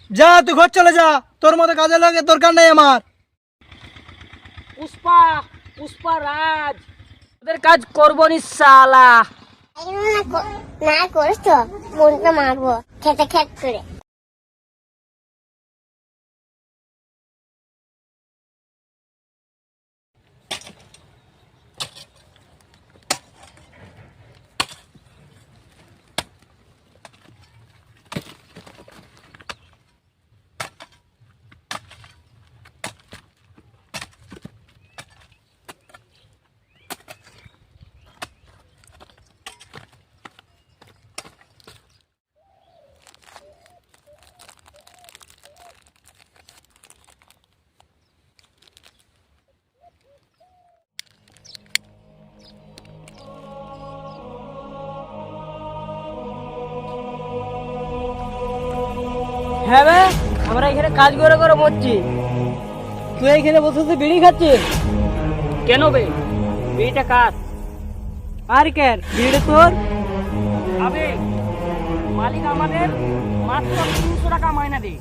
যা তুই ঘর চলে যা, তোর মতো কাজে লাগে দরকার নেই আমার। পুষ্পা, পুষ্পা রাজ, ওদের কাজ করবো নি শালা। না করিস তো মনটা মারবো খেতে খেত করে। হ্যাঁ বে, আমরা এখানে কাজ করে করে মরছি, তুই এখানে বসে বসে বিড়ি খাচ্ছিস কেন বে? বিড়িটা কার? আর কেন বিড়ি তোর? আবে মালিক আমাদের মাত্র 300 টাকা মাইনা দে,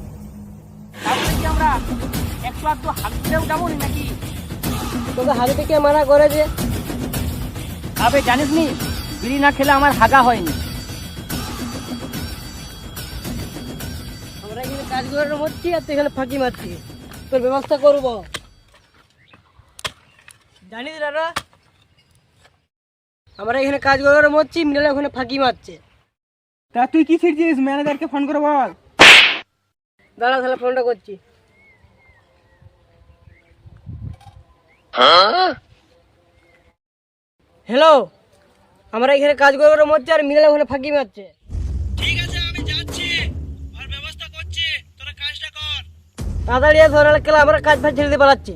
তারপরে কি আমরা 100 তো হাঁটতেও যাবো নাকি? তোকে হাগে থেকে মানা করে যে। আবে জানিস নি, বিড়ি না খেলে আমার হাগা হয়নি। আমরা এখানে কাজ করে মরছি আর তুই এখানে ফাঁকি মারছি, তোর ব্যবস্থা করবো জানিস দাদা। আমরা এখানে কাজ করে মরছি, মিনালে ওখানে ফাঁকি মারছে। তা তুই কি শিখছিস? ম্যানেজারকে ফোন করে বল। দাঁড়া তাহলে ফোনটা করছি। হ্যালো, আমরা এখানে কাজ করে মরছি আর মিনালে ওখানে ফাঁকি মারছে। ঠিক আছে, আমি যাচ্ছি, আর ব্যবস্থা করছি, তোরা কাজটা কর। তাড়াতাড়ি ধরে গেলে আমরা কাজ ফাজ ছেড়ে দিয়ে পালাচ্ছি।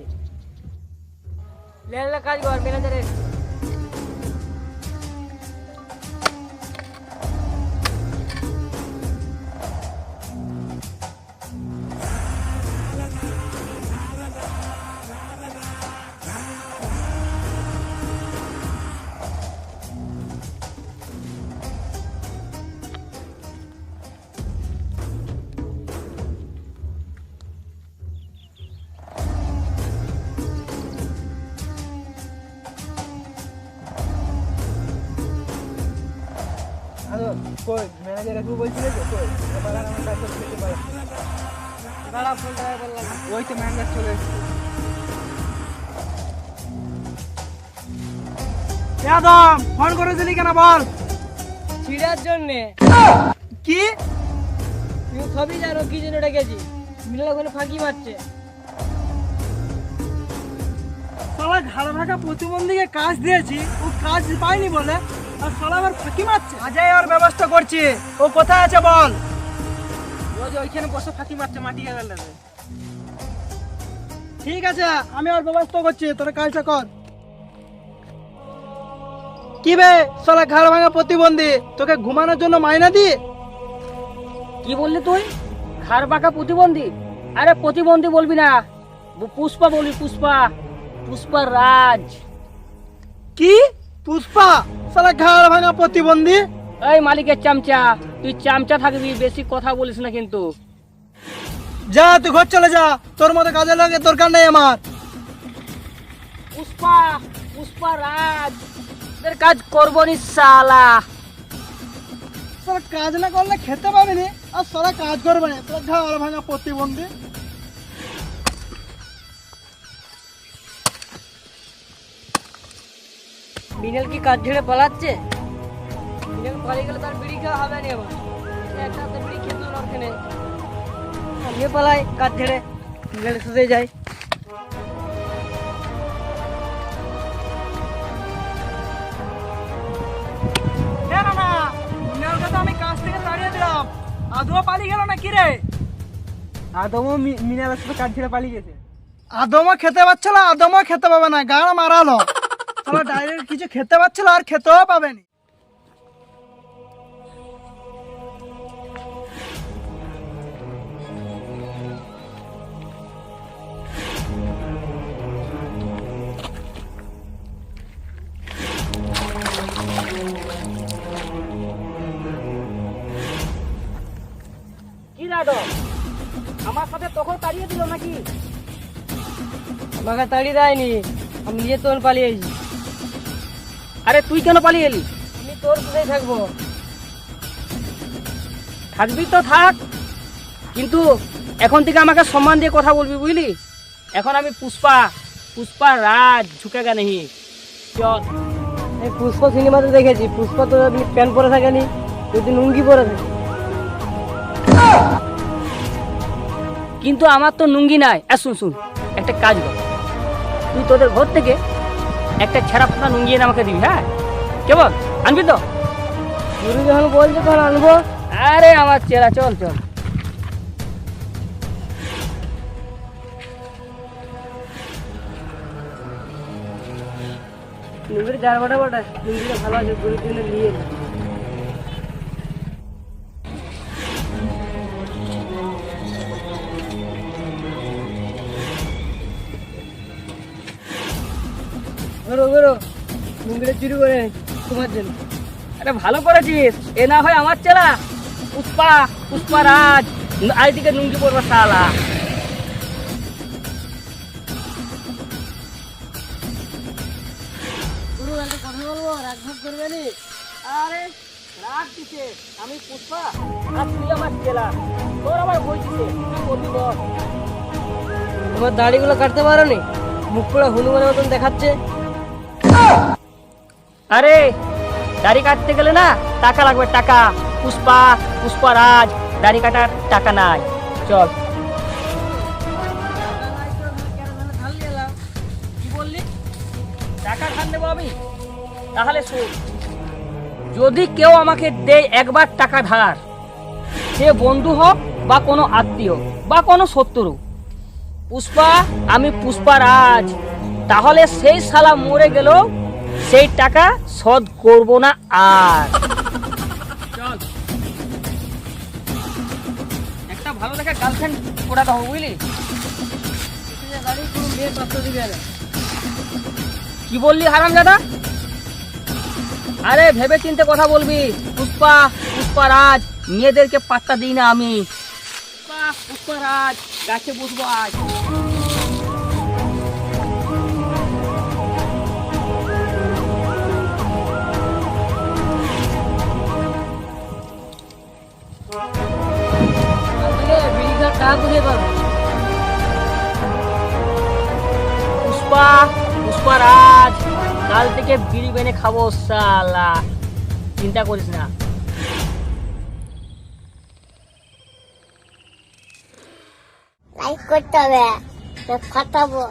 লে কাজ কর ম্যানেজারের। কই ম্যানেজার একটু বলছিল যে কই এবার আমার কাজ করতে পারে। দাঁড়া ফোনটা বললাম। ওই তো ম্যানেজার চলে এসেছে। একদম ফোন করেছিলি কেন বল? ছিড়ার জন্যে। কি? তুমি সবই জানো কি জন্য ডেকেছি, মিনালে ওখানে ফাঁকি মারছে। শালা ঘাড় ভাঙা প্রতিবন্ধীকে কাজ দিয়েছি, ও কাজ পায়নি বলে আর শালা আবার ফাঁকি মারছে। আজই ওর ব্যবস্থা করছি, ও কোথায় আছে বল? ও যে ওইখানে বসে ফাঁকি মারছে মাটি গেলে। ঠিক আছে, আমি ওর ব্যবস্থা করছি, তোর কাজটা কর। কি বে শালা ঘাড় ভাঙা প্রতিবন্ধী, তোকে ঘুমানোর জন্য মাইনা দি? কি বললি তুই? ঘাড় বাঁকা প্রতিবন্ধী? আরে প্রতিবন্ধী বলবি না, পুষ্পা বলবি, পুষ্পা, পুষ্পা রাজ। কি পুষ্পা? শালা ঘাড় ভাঙা প্রতিবন্ধী। এই মালিকের চামচা, তুই চামচা থাকবি, বেশি কথা বলিস না কিন্তু। যা তুই ঘর চলে যা, তোর মতো কাজে লাগে দরকার নেই আমার। পুষ্পা, পুষ্পা রাজ, তোদের কাজ করবো নি শালা। শালা কাজ না করলে খেতে পাবি নি, আর শালা কাজ করবে না, তোর ঘাড় ভাঙা প্রতিবন্ধী। মিনাল কি কাজ ছেড়ে পালাচ্ছে? মিনাল পালিয়ে গেলে তার বিড়ি খাওয়া হবে না। আবার একটা হাতে বিড়ি খেতে দরকার নেই, আমিও পালাই কাজ ছেড়ে, মিনালের সাথে যাই। না না, মিনালকে তো আমি কাজ থেকে তাড়িয়ে দিলাম, আদমও পালিয়ে গেল না কি রে? আদমও মিনালের সাথে কাজ ছেড়ে পালিয়ে গেছে। আদমও খেতে পাচ্ছিল, আদমও খেতে পাবে না, গাড় মারালো। শালা ডাইরেক্ট কিছু খেতে পাচ্ছিল আর খেতেও পাবেনি। কি নাটক? আমার সাথে তখন তাড়িয়ে দিল নাকি? আমাকে তাড়িয়ে দেয়নি, আমি নিজে তোর পালিয়ে এসেছি। আরে তুই কেন পালিয়ে এলি? আমি তোর সাথেই থাকবো। থাকবি তো থাক, কিন্তু এখন থেকে আমাকে সম্মান দিয়ে কথা বলবি, বুঝলি? এখন আমি পুষ্পা, পুষ্পা রাজ ঝুঁকেগা নেহি। চল। এই পুষ্পা সিনেমাতে দেখেছি, পুষ্পা তো প্যান্ট পরে থাকেনি, যদি লুঙ্গি পরে থাকে। কিন্তু আমার তো লুঙ্গি নাই। শুন শুন, একটা কাজ কর, তুই তোদের ঘর থেকে একটা ছেঁড়া ফাটা লুঙ্গি এনে আমাকে দিবি, হ্যাঁ? কেবল আনবি তো? গুরু যখন বলছে তখন আনবো। আরে আমার চেলা, চল চল। লুঙ্গির চার বাটা বাটা, লুঙ্গিটা ভালো আছে, গুরুর জন্য নিয়ে নে। বেরো বেরো, লুঙ্গিটা চুরি করে এনেছি তোমার জন্য। আরে ভালো করেছিস, এ না হয় আমার চেলা পুষ্পা, পুষ্পা রাজ, আইদিকে লুঙ্গি পরবা শালা। গুরু একটা কথা বলবো, রাগ ভাগ করবে নি? আরে রাগ দিছে, আমি পুষ্পা আর তুই আমার চেলা, তোর আমার বই দিছে, তুই বলবি বল। তোমার দাড়িগুলো কাটতে পারো নি? মুখ পুরো হনুমানের মতন দেখাচ্ছে। আরে দাড়ি কাটতে গেলে না টাকা লাগবে, টাকা। পুষ্পা, পুষ্পা রাজ, দাড়ি কাটার টাকা নাই। চল। কি বললি? টাকা ধার নেবো আমি? তাহলে শোন, যদি কেউ আমাকে দেয় একবার টাকা ধার, সে বন্ধু হোক বা কোনো আত্মীয় বা কোনো শত্রু, পুষ্পা, আমি পুষ্পা রাজ, তাহলে সেই শালা মরে গেল, সেই টাকা শোধ করব না আর। চল, একটা ভালো দেখে গার্লফ্রেন্ড পড়াতে হবে, বুঝলি? দাড়ি কোনো মেয়ে পাত্র দিবে না। কি বললি হারামজাদা? আরে ভেবে চিন্তে কথা বলবি। পুষ্পা, পুষ্পা রাজ, মেয়েদেরকে পাত্তা দিই না আমি। পুষ্পা, পুষ্পা রাজ, গাছে বসবো আজ। বিড়ি খাওয়ার টাকা কোথায় পাবো? পুষ্পা, পুষ্পা রাজ, কাল থেকে বিড়ি বেনে খাবো শালা, চিন্তা করিস না। লাইক করতে হবে, ফাটাবো।